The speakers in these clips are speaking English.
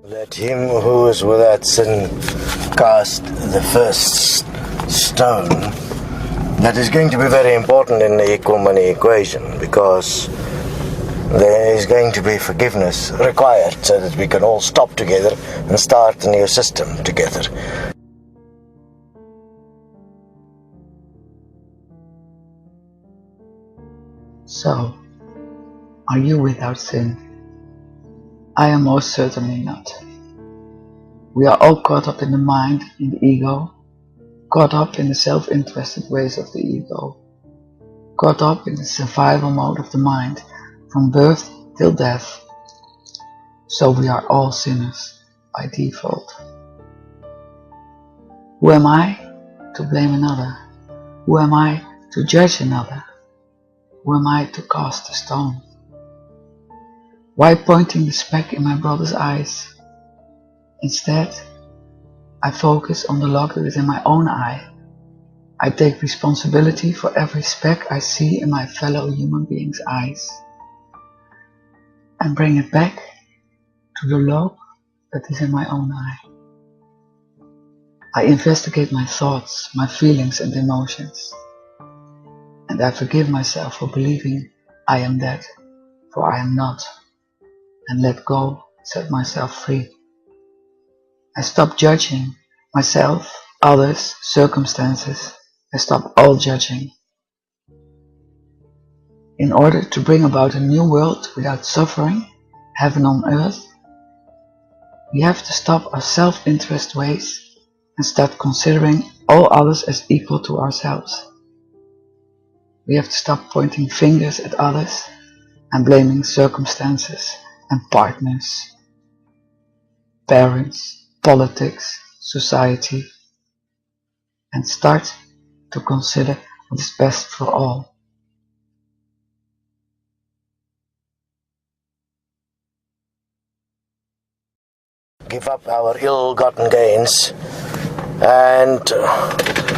Let him who is without sin cast the first stone. That is going to be very important in the equal money equation, because there is going to be forgiveness required so that we can all stop together and start a new system together. So, are you without sin? I am most certainly not. We are all caught up in the mind, in the ego, caught up in the self-interested ways of the ego, caught up in the survival mode of the mind, from birth till death. So we are all sinners by default. Who am I to blame another? Who am I to judge another? Who am I to cast a stone? Why pointing the speck in my brother's eyes? Instead, I focus on the log that is in my own eye. I take responsibility for every speck I see in my fellow human being's eyes, and bring it back to the log that is in my own eye. I investigate my thoughts, my feelings and emotions, and I forgive myself for believing I am that, for I am not, and let go, set myself free. I stop judging myself, others, circumstances. I stop all judging. In order to bring about a new world without suffering, heaven on earth, we have to stop our self-interest ways and start considering all others as equal to ourselves. We have to stop pointing fingers at others and blaming circumstances and partners, parents, politics, society, and start to consider what is best for all. Give up our ill-gotten gains and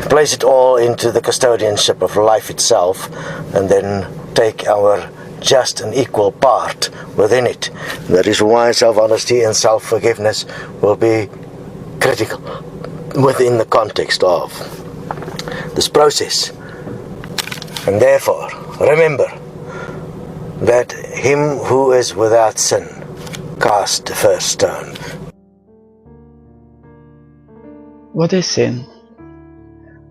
place it all into the custodianship of life itself, and then take our just and equal part within it. That is why self-honesty and self-forgiveness will be critical within the context of this process. And therefore, remember that him who is without sin cast the first stone. What is sin?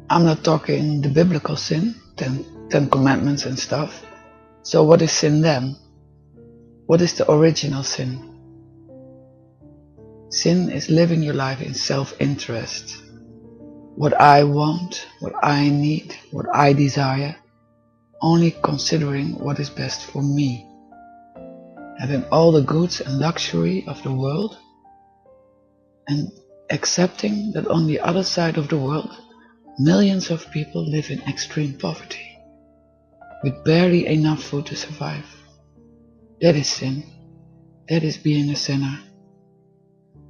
I'm not talking the biblical sin, Ten Commandments and stuff. So what is sin then? What is the original sin? Sin is living your life in self-interest. What I want, what I need, what I desire, only considering what is best for me. Having all the goods and luxury of the world, and accepting that on the other side of the world, millions of people live in extreme poverty, with barely enough food to survive. That is sin. That is being a sinner.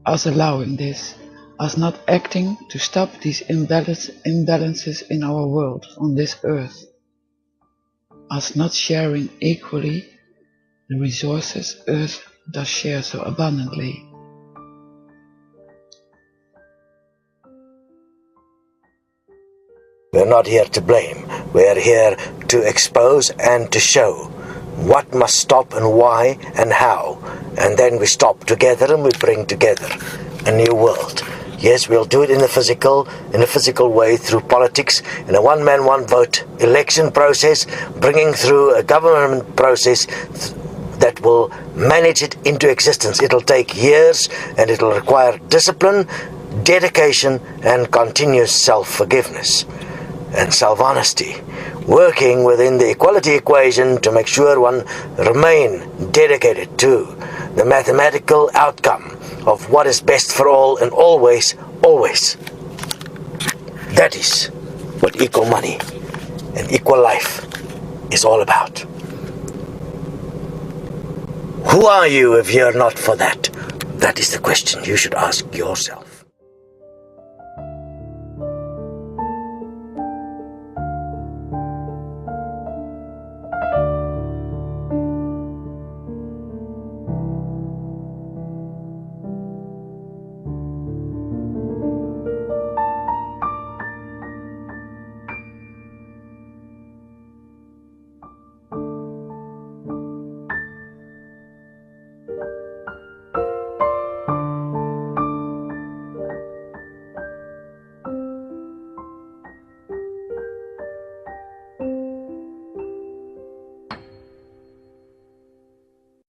Us allowing this, us not acting to stop these imbalances in our world, on this earth. Us not sharing equally the resources earth does share so abundantly. We're not here to blame. We're here to expose and to show what must stop and why and how. And then we stop together and we bring together a new world. Yes, we'll do it in a physical way through politics, in a one-man, one-vote election process, bringing through a government process that will manage it into existence. It'll take years and it'll require discipline, dedication, and continuous self-forgiveness and self-honesty, working within the equality equation to make sure one remain dedicated to the mathematical outcome of what is best for all and always, always. That is what equal money and equal life is all about. Who are you if you're not for that? That is the question you should ask yourself.